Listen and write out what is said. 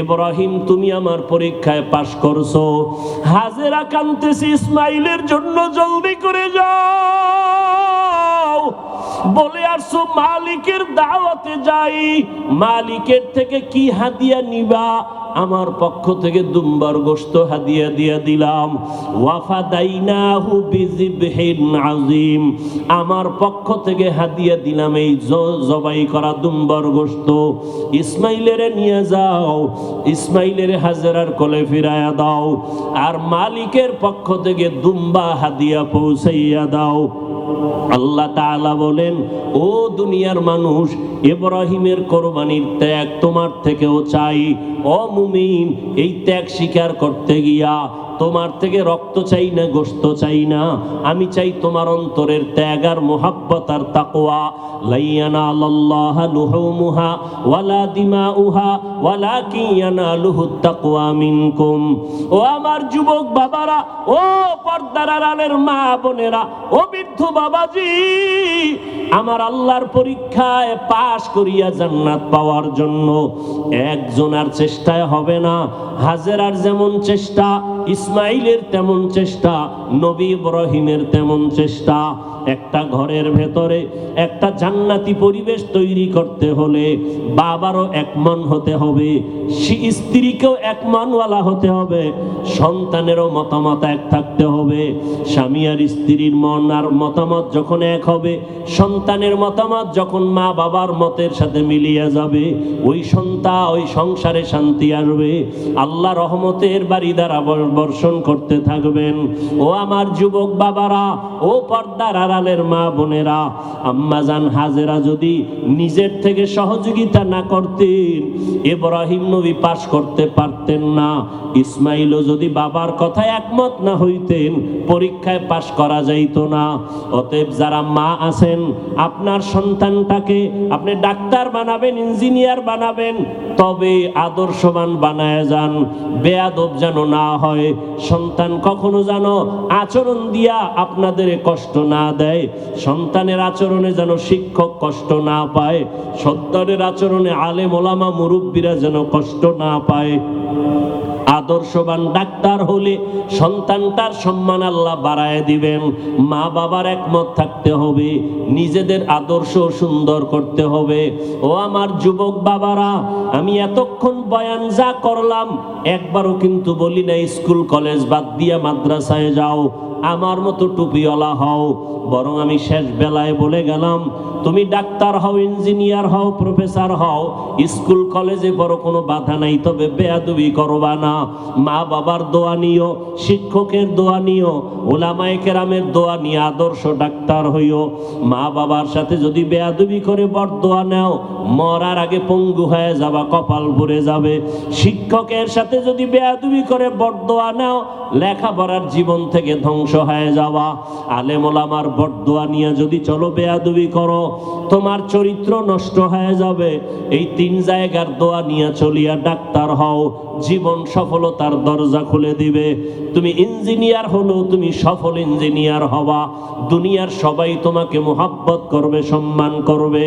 ইব্রাহিম তুমি আমার পরীক্ষায় পাশ করছো। হাজেরা কাঁদতেছে, ইসমাইলের জন্য জলদি করে যাও, বলে আসছো মালিকের দাওয়াতে যাই। মালিকের থেকে কি হাদিয়া নিবা? আমার পক্ষ থেকে দুম্বার গোশত হাদিয়া দিয়া দিলাম। ওয়াফাদাইনাহু বিযিবহিন আযীম, আমার পক্ষ থেকে হাদিয়া দিলাম এই জবাই করা দুম্বার গোশত। ইসমাইলের নিয়ে যাও, ইসমাইলের হাজেরার কোলে ফিরায়া দাও, আর মালিকের পক্ষ থেকে দুম্বা হাদিয়া পৌঁছাইয়া দাও। আল্লাহ তাআলা বলেন, ও দুনিয়ার মানুষ, ইব্রাহিমের কোরবানির ত্যাগ তোমার থেকেও চাই। ও মুমিন, এই ত্যাগ স্বীকার করতে গিয়া তোমার থেকে রক্ত চাই না, গোশত চাই না, আমি চাই তোমার অন্তরের ত্যাগ আর মুহাব্বত আর তাকওয়া। লা ইয়ানালাল্লাহু লুহুমুহা ওয়ালা দিমাউহা ওয়ালাকিন ইয়ানালুহুত তাকওয়া মিনকুম। ও আমার যুবক বাবারা, ও পর্দার আড়ালের মা বোনেরা, ও বৃদ্ধ বাবাজি, আমার আল্লাহর পরীক্ষায় পাশ করিয়া জান্নাত পাওয়ার জন্য একজনের চেষ্টায় হবে না। হাজেরার যেমন চেষ্টা, ইসমাইলের তেমন চেষ্টা, নবী ইব্রাহিমের তেমন চেষ্টা। একটা ঘরের ভেতরে একটা জান্নাতি পরিবেশ তৈরি করতে হলে বাবারও এক মন হতে হবে, স্ত্রীকেও এক মনওয়ালা হতে হবে, সন্তানেরও মতামত এক থাকতে হবে। স্বামী আর স্ত্রীর মন আর মতামত যখন এক হবে, সন্তানের মতামত যখন মা বাবার মতের সাথে মিলিয়ে যাবে, ওই সন্তান, ওই সংসারে শান্তি আসবে, আল্লাহ রহমতের বাড়ি দ্বারা বর্ষণ করতে থাকবেন। ও আমার যুবক বাবারা, ও পর্দার আড়ালের মা বোনেরা, আম্মাজান হাজেরা যদি নিজের থেকে সহযোগিতা না করতেন, ইব্রাহিম নবী পাশ করতে পারতেন না। ইসমাইলও যদি বাবার কথায় একমত না হইতেন, পরীক্ষায় পাশ করা যাইত না। অতএব যারা মা আছেন, আপনার সন্তানটাকে আপনি ডাক্তার বানাবেন, ইঞ্জিনিয়ার বানাবেন, তবে আদর্শবান বানায় যান, বেয়াদব যেন না হয়। সন্তান কখনো যেন আচরণ দিয়া আপনাদের কষ্ট না দেয়, সন্তানের আচরণে যেন শিক্ষক কষ্ট না পায়, সন্তানের আচরণে আলেম ওলামা মুরব্বীরা যেন কষ্ট না পায়। আদর্শবান ডাক্তার হলে সন্তানটার সম্মান আল্লাহ বাড়ায় দিবেন। মা বাবার একমত থাকতে হবে, নিজেদের আদর্শ সুন্দর করতে হবে। ও আমার যুবক বাবারা, আমি এতক্ষণ বয়ান যা করলাম একবারও কিন্তু বলি না স্কুল কলেজ বাদ দিয়া মাদ্রাসায় যাও, আমার মতো টুপিওয়ালা হও, বরং আমি শেষ বেলায় বলে গেলাম, তুমি ডাক্তার হও, ইঞ্জিনিয়ার হও, প্রফেসর হও, স্কুল কলেজে বড় কোনো বাধা নাই, তবে বেয়াদবি করবা না। মা বাবার দোয়া নিও, শিক্ষকের দোয়া নিও, উলামায়ে কেরামের দোয়া নিয়ে আদর্শ ডাক্তার হইও। মা বাবার সাথে যদি বেয়াদবি করে বরদোয়া নাও, মরার আগে পঙ্গু হয়ে যাবা, কপাল ভরে যাবে। শিক্ষকের সাথে যদি বেয়াদবি করে বরদোয়া নাও, লেখাপড়ার জীবন থেকে ধ্বংস হয়ে যাওয়া। আলেম ওলামার বরদোয়া নিয়ে যদি চলো, বেয়াদবি করো, তোমার চরিত্র নষ্ট হয়ে যাবে। এই তিন জায়গার দোয়া নিয়ে চলিয়া ডাক্তার হও, জীবন সফলতার দরজা খুলে দিবে। তুমি ইঞ্জিনিয়ার হলো, তুমি সফল ইঞ্জিনিয়ার হবা, দুনিয়ার সবাই তোমাকে মুহাব্বত করবে, সম্মান করবে।